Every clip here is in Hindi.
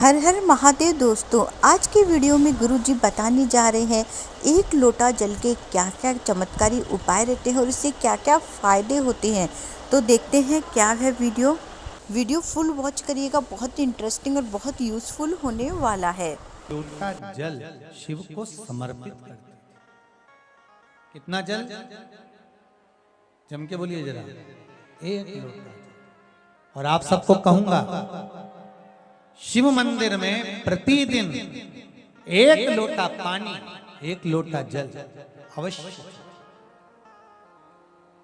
हर हर महादेव दोस्तों, आज की वीडियो में गुरुजी बताने जा रहे हैं एक लोटा जल के क्या क्या चमत्कारी उपाय रहते हैं और इससे क्या क्या फ़ायदे होते हैं। तो देखते हैं क्या है वीडियो फुल वॉच करिएगा, बहुत इंटरेस्टिंग और बहुत यूज़फुल होने वाला है। लोटा जल शिव को समर्पित करते। कितना जल? जम के बोलिए जरा। एक लोटा। और आप सबको कहूंगा, शिव मंदिर में प्रतिदिन एक लोटा पानी, एक लोटा जल अवश्य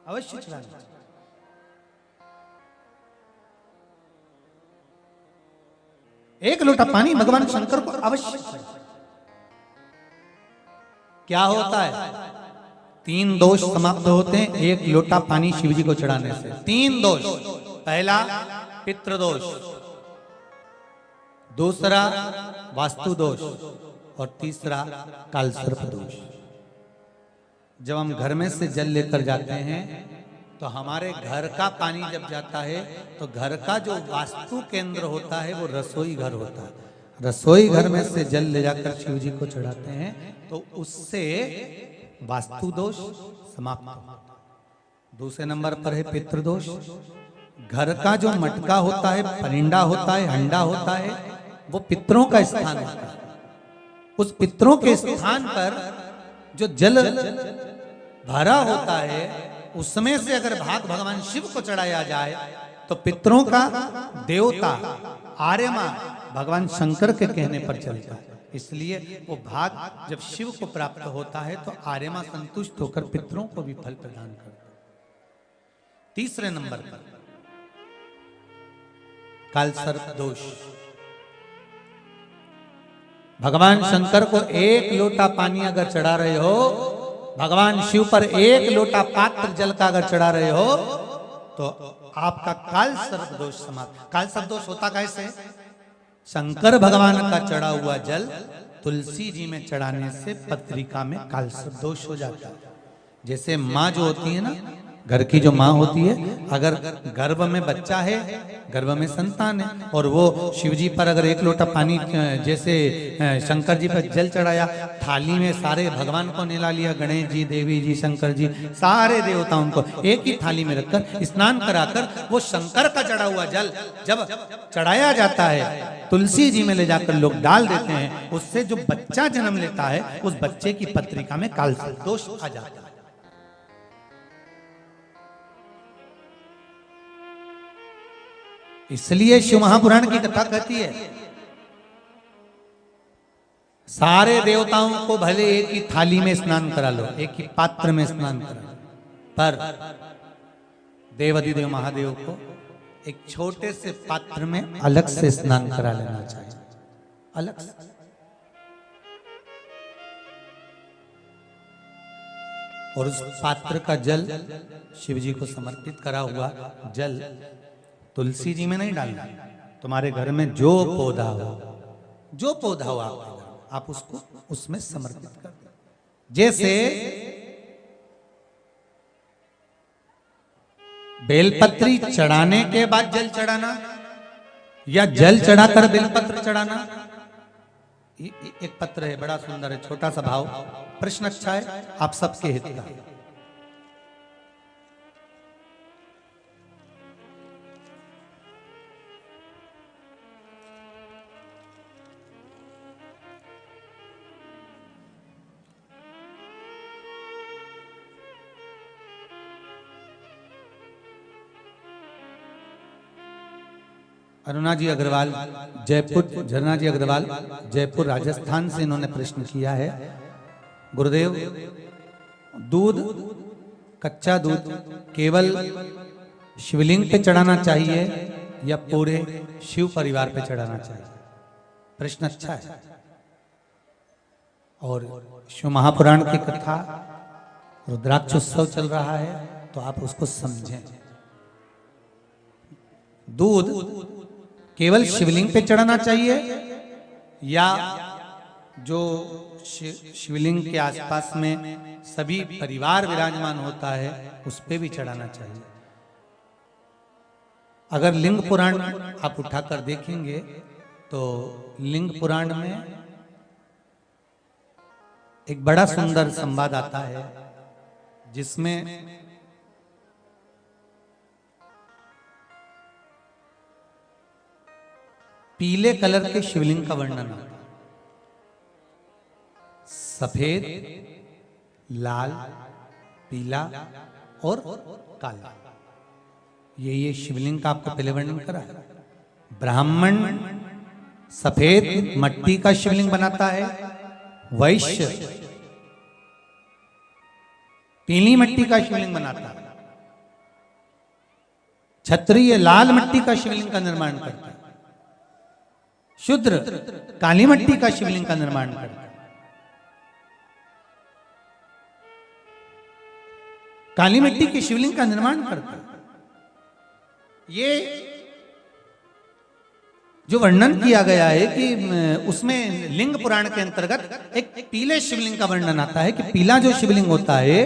अवश्य चढ़ाना। एक लोटा पानी भगवान शंकर को अवश्य चढ़ाना। क्या होता है? 3 दोष समाप्त होते हैं एक लोटा पानी शिव जी को चढ़ाने से। 3 दोष। पहला पितृदोष, दूसरा वास्तु दोष और तीसरा कालसर्प दोष। जब हम घर में से जल लेकर जाते हैं तो हमारे घर का पानी जब जाता है तो घर का जो वास्तु केंद्र होता है वो रसोई घर होता है। रसोई घर में से जल ले जाकर शिव जी को चढ़ाते हैं तो उससे वास्तु दोष समाप्त होता है। दूसरे नंबर पर है पितृदोष। घर का जो मटका होता है, परिंडा होता है, हंडा होता है, वो पितरों का स्थान होता है। उस पितरों के स्थान पर जो जल भरा होता है उसमें से अगर भाग भगवान शिव को चढ़ाया जाए तो पितरों का देवता आर्यमा भगवान शंकर के कहने पर चलता है। इसलिए वो भाग जब शिव को प्राप्त होता है तो आर्यमा संतुष्ट होकर पितरों को भी फल प्रदान करता है। तीसरे नंबर पर कालसर्प दोष। भगवान शंकर को एक लोटा पानी अगर चढ़ा रहे हो, भगवान शिव पर एक लोटा पात्र जल का अगर चढ़ा रहे हो तो आपका कालसर्प दोष समाप्त। कालसर्प दोष होता कैसे? शंकर भगवान का चढ़ा हुआ जल तुलसी जी में चढ़ाने से पत्रिका में कालसर्प दोष हो जाता है। जैसे माँ जो होती है ना, घर की जो माँ होती है, अगर गर्भ में बच्चा है, गर्भ में संतान है, और वो शिव जी पर अगर एक लोटा पानी जैसे शंकर जी पर जल चढ़ाया, थाली में सारे भगवान को निला लिया, गणेश जी, देवी जी, शंकर जी, सारे देवताओं को एक ही थाली में रखकर स्नान कराकर वो शंकर का चढ़ा हुआ जल जब चढ़ाया जाता है तुलसी जी में ले जाकर लोग डाल देते हैं, उससे जो बच्चा जन्म लेता है उस बच्चे की पत्रिका में कालसर्प दोष आ जाता है। इसलिए शिव महापुराण की कथा कहती है सारे देवताओं को भले एक ही थाली में स्नान करा लो, एक ही पात्र में स्नान करा लो, पर देवाधिदेव महादेव को एक छोटे से पात्र में अलग से स्नान करा लेना चाहिए, अलग से। और उस पात्र का जल शिव जी को समर्पित करा हुआ जल तुलसी जी में नहीं डालना। तुम्हारे घर में जो पौधा हो आप उसको उसमें समर्पित कर दो। जैसे बेलपत्री चढ़ाने के बाद जल चढ़ाना या जल चढ़ाकर बेलपत्र चढ़ाना। एक पत्र है, बड़ा सुंदर है, छोटा सा भाव, प्रश्न अच्छा है, आप सबके हित का। अरुणा जी अग्रवाल जयपुर, झरना जी अग्रवाल जयपुर राजस्थान से इन्होंने प्रश्न किया है, गुरुदेव दूध, कच्चा दूध केवल शिवलिंग पे चढ़ाना चाहिए या पूरे शिव परिवार पे चढ़ाना चाहिए? प्रश्न अच्छा है। और शिव महापुराण की कथा रुद्राक्ष उत्सव चल रहा है तो आप उसको समझें। दूध केवल शिवलिंग पे चढ़ाना चाहिए या जो शिवलिंग के आसपास में सभी परिवार विराजमान होता है उस पे भी चढ़ाना चाहिए? अगर लिंग पुराण आप उठाकर देखेंगे तो लिंग पुराण में एक बड़ा सुंदर संवाद आता है जिसमें पीले कलर के शिवलिंग का वर्णन आता है। सफेद, लाल, पीला और काला, ये शिवलिंग का आपको पहले वर्णन करा। ब्राह्मण सफेद मट्टी का शिवलिंग बनाता है, वैश्य पीली मट्टी का शिवलिंग बनाता है, क्षत्रिय लाल मट्टी का शिवलिंग का निर्माण करता है, शूद्र काली मट्टी का शिवलिंग का निर्माण करता है। काली मिट्टी के शिवलिंग का निर्माण करता है। ये जो वर्णन किया गया है कि उसमें लिंग पुराण के अंतर्गत एक पीले शिवलिंग का वर्णन आता है कि पीला जो शिवलिंग होता है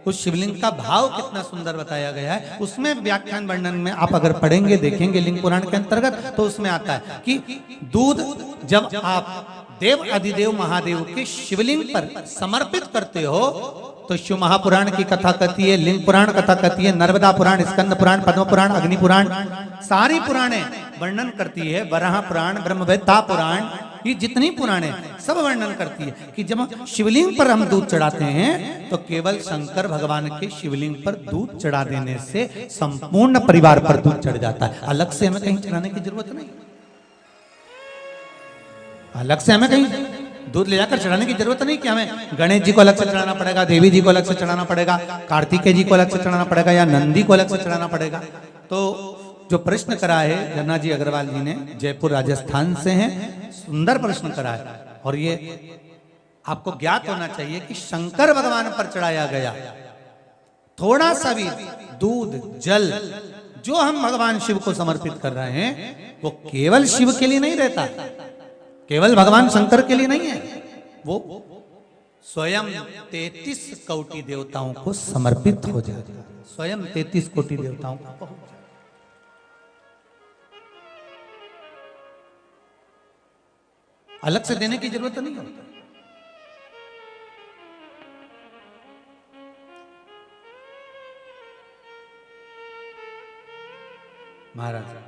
उस शिवलिंग का भाव कितना सुंदर बताया गया है। उसमें व्याख्यान वर्णन में आप अगर पढ़ेंगे देखेंगे लिंग पुराण के अंतर्गत तो उसमें आता है कि दूध जब आप देव अधिदेव महादेव के शिवलिंग पर समर्पित करते हो तो शिव महापुराण की कथा कहती है, लिंग पुराण कथा कहती है, नर्मदा पुराण, स्कंद पुराण, पद्म पुराण, अग्नि पुराण, सारी पुराणे वर्णन करती है। वराह पुराण, ब्रह्मवेत्ता पुराण, ये जितनी पुराणे सब वर्णन करती है कि जब शिवलिंग पर हम दूध चढ़ाते हैं तो केवल शंकर भगवान के शिवलिंग पर दूध चढ़ा देने से संपूर्ण परिवार पर दूध चढ़ जाता है। अलग से हमें कहीं चढ़ाने की जरूरत नहीं, अलग से हमें कहीं दूध ले जाकर चढ़ाने की जरूरत नहीं कि हमें गणेश जी को अलग से चढ़ाना पड़ेगा, देवी जी को अलग से चढ़ाना पड़ेगा, कार्तिकेय जी को अलग से चढ़ाना पड़ेगा या नंदी को अलग से चढ़ाना पड़ेगा। तो जो प्रश्न करा है धन्ना जी अग्रवाल जी ने, जयपुर राजस्थान से हैं, सुंदर प्रश्न करा है। और ये आपको ज्ञात होना चाहिए कि शंकर भगवान पर चढ़ाया गया थोड़ा सा भी दूध जल जो हम भगवान शिव को समर्पित कर रहे हैं वो केवल शिव के लिए नहीं रहता, केवल भगवान शंकर के लिए नहीं है, वो स्वयं 33 कोटि देवताओं को समर्पित हो जाता है, स्वयं 33 कोटि देवताओं को पहुंच जाता है। अलग से देने की जरूरत नहीं होती। महाराज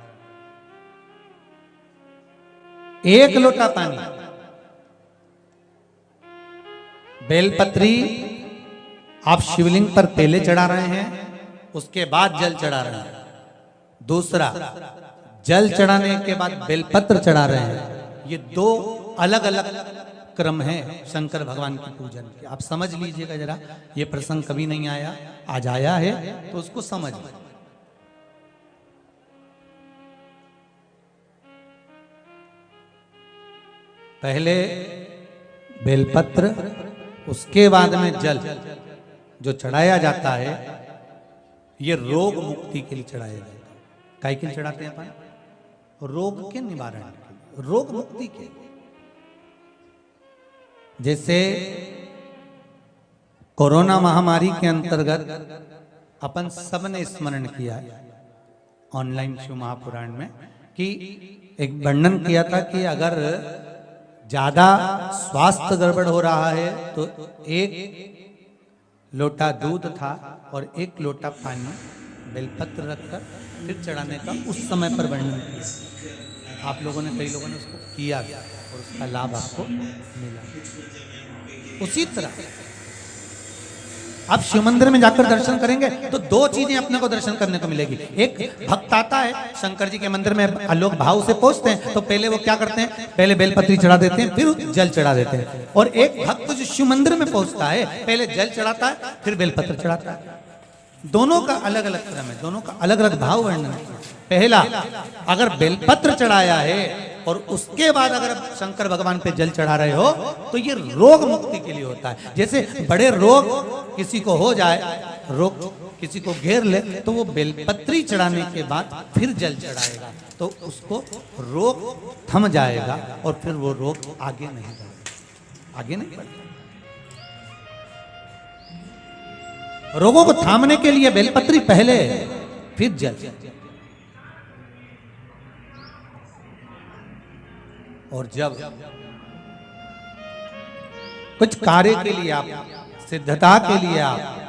एक लोटा पानी, बेलपत्री आप शिवलिंग पर पहले चढ़ा रहे हैं, उसके बाद जल चढ़ा रहे हैं। दूसरा, जल चढ़ाने के बाद बेलपत्र चढ़ा रहे हैं। ये दो अलग अलग क्रम है शंकर भगवान की पूजन के। आप समझ लीजिएगा जरा, ये प्रसंग कभी नहीं आया, आज आया है तो उसको समझ लीजिए। पहले बेलपत्र, उसके बाद में जल जो चढ़ाया जाता है ये रोग मुक्ति के लिए चढ़ाया जाता है। काय के लिए चढ़ाते हैं अपन? रोग के निवारण के लिए, रोग मुक्ति के लिए। जैसे कोरोना महामारी के अंतर्गत अपन सबने स्मरण किया ऑनलाइन शिव महापुराण में कि एक वर्णन किया था कि अगर ज्यादा स्वास्थ्य गड़बड़ हो रहा है तो एक लोटा दूध था और एक लोटा पानी बेलपत्र रखकर फिर चढ़ाने का उस समय पर वर्णन किया। आप लोगों ने, कई लोगों ने उसको किया और उसका लाभ आपको मिला। उसी तरह आप शिव मंदिर में जाकर दर्शन करेंगे तो दो चीजें अपने को दर्शन करने को मिलेगी। एक भक्त आता है शंकर जी के मंदिर में, आलोक भाव से पहुंचते हैं तो पहले वो क्या करते हैं, पहले बेलपत्री चढ़ा देते हैं फिर जल चढ़ा देते हैं। और एक भक्त जो शिव मंदिर में पहुंचता है पहले जल चढ़ाता है फिर बेलपत्र चढ़ाता है। दोनों का अलग अलग क्रम है, दोनों का अलग अलग भाव वर्णन है। पहला, अगर बेलपत्र चढ़ाया है और उसके बाद अगर शंकर भगवान पे जल चढ़ा रहे हो तो ये रोग मुक्ति के लिए होता है। जैसे बड़े रोग किसी को हो जाए, रोग किसी को घेर ले तो वो बेलपत्री चढ़ाने के बाद फिर जल चढ़ाएगा तो उसको रोग थम जाएगा और फिर वो रोग आगे नहीं बढ़ेगा, आगे नहीं बढ़ेगा। रोगों को थामने के लिए बेलपत्री पहले फिर जल। और जब कुछ कार्य के लिए आप, सिद्धता के लिए आप,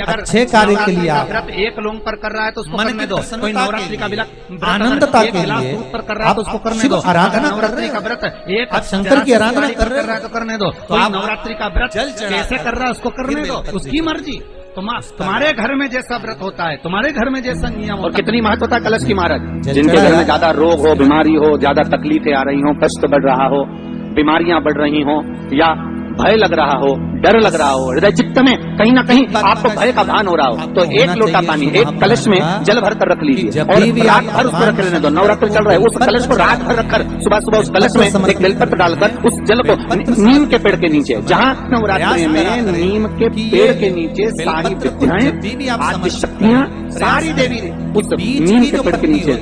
अच्छे कार्य के लिए आप व्रत एक लोंग पर कर रहा है तो उसको मन करने की दो। प्रसन्नता कोई नवरात्रि का के लिए, व्रत आनंदता एक के गिलास लिए दूध पर कर रहा है आप तो उसको करने शिव दो। आराधना कर नवरात्रि रहे का हैं। व्रत एक आप शंकर की आराधना कर रहे है तो करने दो। तो कोई आप नवरात्रि का व्रत जल चढ़ा कैसे कर रहा है उसको करने फिर दो, बेलपत्र उसकी दीजिए। मर्जी। तुम्हारे घर में जैसा व्रत होता है, तुम्हारे घर में जैसा नियम और कितनी महत्वता कलश की महाराज। जिनके घर में ज्यादा रोग हो, बीमारी हो, ज्यादा तकलीफें आ रही हो, कष्ट बढ़ रहा हो, बीमारियां बढ़ रही हो, या भय लग रहा हो, डर लग रहा हो, हृदय चित्त में कहीं ना कहीं आपको भय का भान हो रहा हो, तो एक लोटा पानी एक कलश में जल भर कर रख लीजिए और रात भर उसको रख लेने दो। नवरात्र चल रहा है, उस कलश को रात भर रखकर सुबह सुबह उस कलश में एक बेलपत्र डालकर उस जल को नीम के पेड़ के नीचे, जहाँ नवरात्रि में नीम के पेड़ के नीचे सारी विद्याएं, आदि शक्तियां, सारी देवी उस नीम के पेड़ के नीचे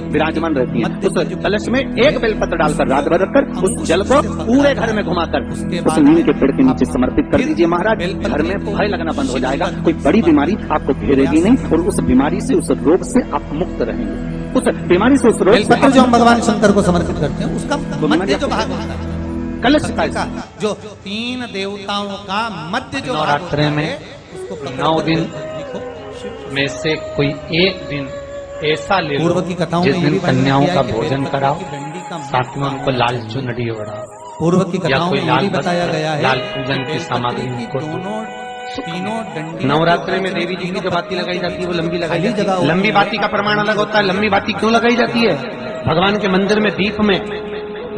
विराजमान रहती हैं। उस कलश में एक बेलपत्र डालकर रात भर रखकर उस जल को पूरे घर में घुमाकर उस नीम के पेड़ के नीचे समर्पित कर दीजिए महाराज। घर में भय लगना बंद हो जाएगा, कोई बड़ी बीमारी आपको घेरेगी नहीं और उस बीमारी से, उस रोग से आप मुक्त रहेंगे। उस बीमारी से, उस रोग से बेलपत्र जो हम भगवान शंकर को समर्पित करते हैं उसका मध्य जो भाग होता है, कलश का जो 3 देवताओं का मध्य जो भाग होता नवरात्रि में है, उसको पकड़ 9 कर दिन लिखो। में से कोई एक दिन ऐसा ले लो पूर्व की कथाओं जिस में ये दिन भी वर्णन कन्याओं किया का है कि भोजन बेलपत्र कराओ, की डंडी का साथ में उनको लाल चुनरी ओढ़ाओ, पूर्व की या कथाओं कोई में ये लाल भी बताया वस्त्र, गया है लाल पूजन कि की बेलपत्र सामग्री की उनको तीनों डंडी नवरात्रि में देवी जी की जो बाती लगाई जाती है वो लंबी लगाई खाली जाती जगह है। होती लंबी है। बाती का प्रमाण अलग होता है। लंबी बाती क्यों लगाई जाती है? भगवान के मंदिर में दीप में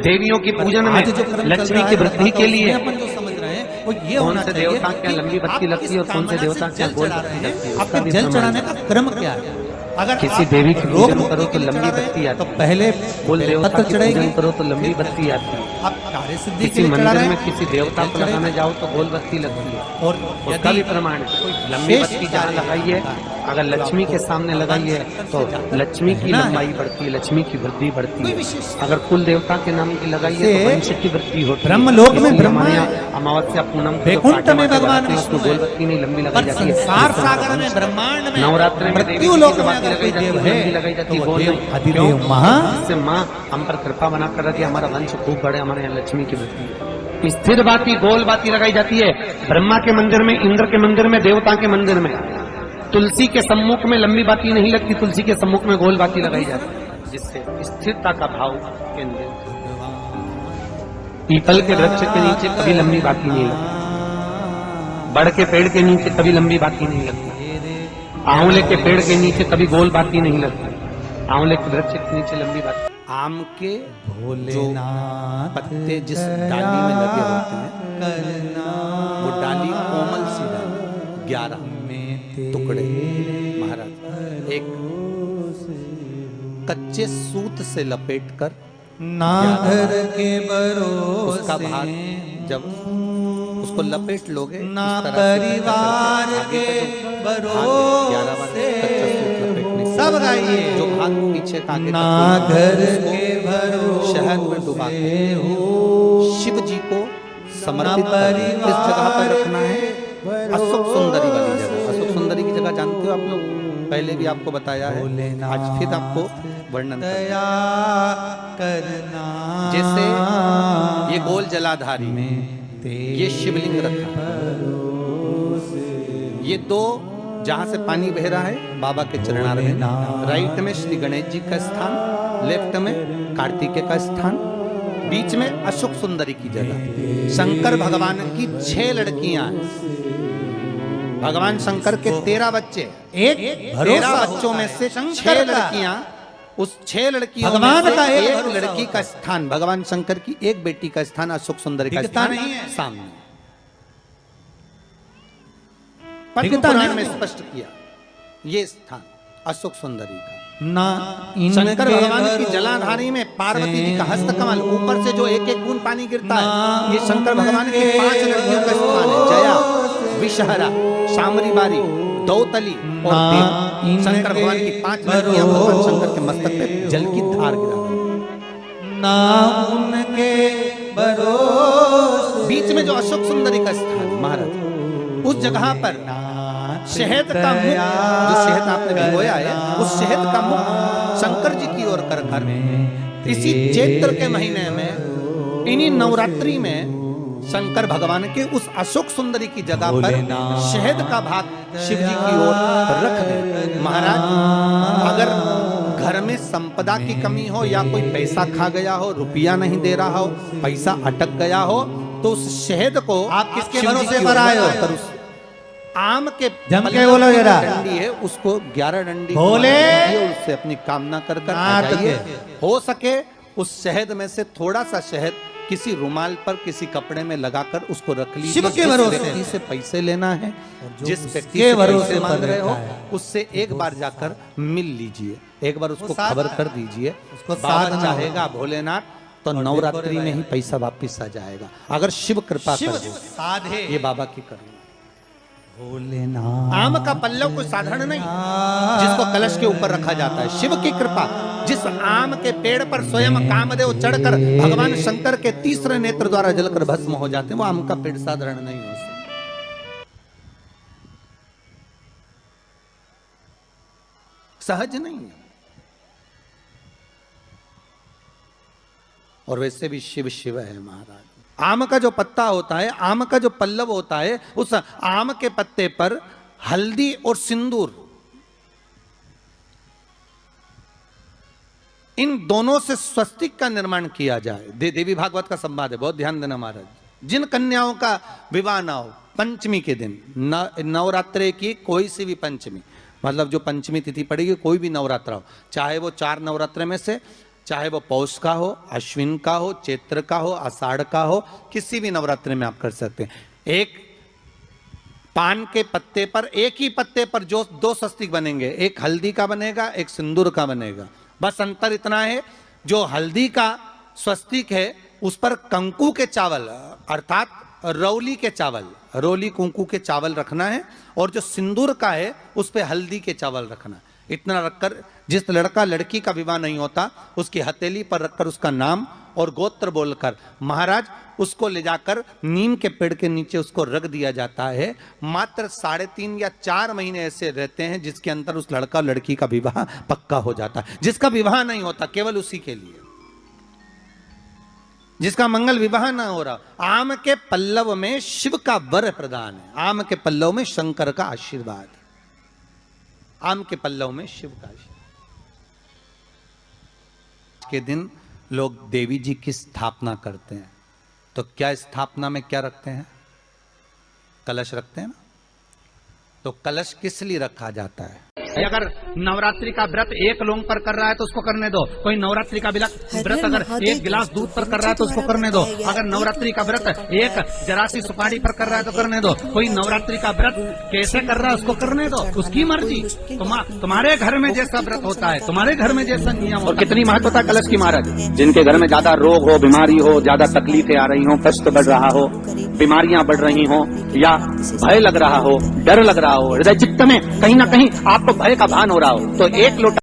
देवियों की पूजन में आज जो क्रम चल लक्ष्मी रहा की है, वृद्धि के लिए अपन जो समझ रहे हैं वो ये कौन होना से चाहिए देवता के कि लंबी बत्ती आप लगती है और किस कौन से कामना देवता से के जल गोल चढ़ा बत्ती रहे लगती है, हैं, उसका आपके भी जल प्रमाण चढ़ाने का क्रम क्या है। अगर किसी आप देवी की रोग पूजन मुक्ति करो के तो लिए लंबी चढ़ा रहे बत्ती हैं, आती तो है। पहले कुल देवता बेलपत्र की चढ़ेगी, पूजन करो तो लंबी फिर बत्ती आती है। आप कार्य सिद्धि के किसी लिए चढ़ा मंदिर रहे में हैं, किसी देवता जल को चढ़ेगा। लगाने जाओ तो गोल बत्ती लगती है और उसका भी प्रमाण है। लंबी शेष बत्ती जहाँ कार्य लगाई है, अगर लक्ष्मी के सामने लगाई है तो लक्ष्मी की लंबाई बढ़ती है, लक्ष्मी की वृद्धि बढ़ती कोई है। विशेष अगर कुल देवता के नाम की लगाई है तो वंश की वृद्धि होती है। ब्रह्मलोक में इसलिए ब्रह्मा हमारे यहाँ अमावस्या पूनम को वैकुंठ पाटे में माटे भगवान बनाते हैं, विष्णु उसको गोल है। बत्ती नहीं लंबी लगाई पर जाती है। संसार जिससे सागर में ब्रह्मांड में नवरात्र में देवी मृत्यु जी लोक की में बाती अगर लगाई कोई जाती देव है, है लंबी लगाई जाती तो है, वो गोल देव नहीं। अधिदेव क्यों? महा जिससे माँ हम पर कृपा बना कर रखी, हमारा वंश खूब बढ़े, हमारे यहाँ लक्ष्मी की वृद्धि है। स्थिर बाती गोल बाती लगाई जाती है ब्रह्मा के मंदिर में, इंद्र के मंदिर में, देवता के मंदिर में। तुलसी के सम्मुख में लंबी बाती नहीं लगती, तुलसी के सम्मुख में गोल बाती लगाई जाती है, जिससे स्थिरता का भाव केंद्रित। पीपल के वृक्ष के नीचे कभी लंबी बाती नहीं लगती, बड़ के पेड़ के नीचे कभी लंबी बाती नहीं लगती, आंवले के पेड़ के नीचे कभी गोल बाती नहीं लगती, आंवले के वृक्ष के नीचे लंबी बाती। आम के भोलेनाथ पत्ते जिस डाली में लगे होते हैं वो डाली कोमल सी डाली, 11 टुकड़े महाराज एक कच्चे सूत से लपेटकर ना घर के भरोसे उसका भाग जब उसको लपेट लोगे ना इस तरह से परिवार आगे के का जो भाग है, 11 बार कच्चा सूत लपेटने से सब गाइए जो भाग पीछे का आगे ना तक घर उसको के भरोसे शहद में डुबा शिव जी को समर्पित ना कर इस जगह पर परिवार रखना है। अशोक सुंदरी वाली जगह, अशोक सुंदरी की जगह जानते हो आप लोग, पहले भी आपको बताया है, आज फिर आपको वर्णन कर दया करना जैसे ये गोल जलाधारी ये शिवलिंग रखा है, ये 2 जहां से पानी बह रहा है बाबा के चरणार में, राइट में श्री गणेश जी का स्थान, लेफ्ट में कार्तिकेय का स्थान, बीच में अशोक सुंदरी की जगह। शंकर भगवान की 6 लड़कियां हैं, भगवान शंकर के 13 बच्चे, एक 13 बच्चों में से 6 लड़कियां, उस 6 लड़कियों भगवान में से का एक एक भरोसा लड़की होता का स्थान, भगवान शंकर की एक बेटी का स्थान अशोक सुंदरी का दिखता स्थान नहीं है। सामने पद्म दिखता पुराण नहीं में है। स्पष्ट किया ये स्थान अशोक सुंदरी का। ना शंकर भगवान की जलाधारी में पार्वती जी का हस्त कमल, ऊपर से जो एक एक बूंद पानी गिरता है, ये शंकर भगवान की 5 लड़कियों का स्थान है, जया, विषहरा, शामरी बारी, दौतली और देव। शंकर भगवान की 5 लड़कियां भगवान शंकर के मस्तक पे जल की धार गिरा रही। ना उनके भरोसे बीच में जो अशोक सुंदरी का स्थान महाराज, उस जगह पर शहद का मुख, जो शहद आपने भिगोया है, उस शहद का मुख शंकर जी की ओर कर इसी चैत्र के महीने में, इन्हीं नवरात्रि में शंकर भगवान के उस अशोक सुंदरी की जगह पर शहद का भाग शिव जी की ओर रख दे। महाराज, अगर घर में संपदा की कमी हो या कोई पैसा खा गया हो, रुपया नहीं दे रहा हो, पैसा अटक गया हो, तो उस शहद को आप किसके भरोसे पर आए हो? उस आम के जम के बोलो जरा। डंडी है, उसको 11 डंडी बोले, उससे अपनी कामना कर आ जाइए। हो सके उस शहद में से थोड़ा सा शहद किसी रुमाल पर, किसी कपड़े में लगाकर उसको रख लीजिए। शिव के भरोसे व्यक्ति से पैसे लेना है, जिस व्यक्ति के से भरोसे पैसे मांग पर रहे हो, रहता है। उससे एक बार जाकर मिल लीजिए, एक बार उसको साथ खबर कर दीजिए। उसको बाबा साथ ना चाहेगा भोलेनाथ तो नवरात्रि में ही पैसा वापिस आ जाएगा, अगर शिव कृपा कर दे। साधे ये बाबा की करुणा। भोलेनाथ। आम का पल्लव कोई साधारण नहीं, जिसको कलश के ऊपर रखा जाता है। शिव की कृपा, जिस आम के पेड़ पर स्वयं कामदेव चढ़कर भगवान शंकर के तीसरे नेत्र द्वारा जलकर भस्म हो जाते हैं, वो आम का पेड़ साधारण नहीं हो सकता, सहज नहीं है। और वैसे भी शिव शिव है महाराज। आम का जो पत्ता होता है, आम का जो पल्लव होता है, उस आम के पत्ते पर हल्दी और सिंदूर, इन दोनों से स्वस्तिक का निर्माण किया जाए। देवी भागवत का संवाद है, बहुत ध्यान देना महाराज। जिन कन्याओं का विवाह ना हो पंचमी के दिन, नवरात्रे की कोई सी भी पंचमी, मतलब जो पंचमी तिथि पड़ेगी, कोई भी नवरात्रा हो, चाहे वो 4 नवरात्रे में से, चाहे वो पौष का हो, अश्विन का हो, चैत्र का हो, आषाढ़ का हो, किसी भी नवरात्रि में आप कर सकते हैं। एक पान के पत्ते पर, एक ही पत्ते पर जो 2 स्वस्तिक बनेंगे, एक हल्दी का बनेगा, एक सिंदूर का बनेगा। बस अंतर इतना है, जो हल्दी का स्वस्तिक है उस पर कंकु के चावल, अर्थात रौली के चावल, रोली कुंकू के चावल रखना है, और जो सिंदूर का है उस पर हल्दी के चावल रखना है। इतना रखकर, जिस लड़का लड़की का विवाह नहीं होता, उसकी हथेली पर रखकर उसका नाम और गोत्र बोलकर महाराज उसको ले जाकर नीम के पेड़ के नीचे उसको रख दिया जाता है। मात्र 3.5 या 4 महीने ऐसे रहते हैं जिसके अंदर उस लड़का लड़की का विवाह पक्का हो जाता है। जिसका विवाह नहीं होता केवल उसी के लिए, जिसका मंगल विवाह ना हो रहा, आम के पल्लव में शिव का वर प्रदान है, आम के पल्लव में शंकर का आशीर्वाद, आम के पल्लव में शिव का आशीर्वाद। के दिन लोग देवी जी की स्थापना करते हैं, तो क्या स्थापना में क्या रखते हैं? कलश रखते हैं ना। तो कलश किस लिए रखा जाता है? अगर नवरात्रि का व्रत एक लोंग पर कर रहा है तो उसको करने दो। कोई नवरात्रि का व्रत अगर एक गिलास दूध पर कर रहा है तो उसको करने दो। अगर नवरात्रि का व्रत एक जरासी सुपारी पर कर रहा है तो करने दो। कोई नवरात्रि का व्रत कैसे कर रहा है उसको करने दो, उसकी मर्जी। तुम्हारे घर में जैसा व्रत होता है, तुम्हारे घर में जैसा नियम होता है। और कितनी महत्वता कलश की महाराज। जिनके घर में ज्यादा रोग हो, बीमारी हो, ज्यादा तकलीफें आ रही हो, कष्ट बढ़ रहा हो, बीमारियां बढ़ रही हो, या भय लग रहा हो, डर लग रहा हो, हृदय चित्त में कहीं ना कहीं आपको भय का भान हो रहा हो, तो एक लोटा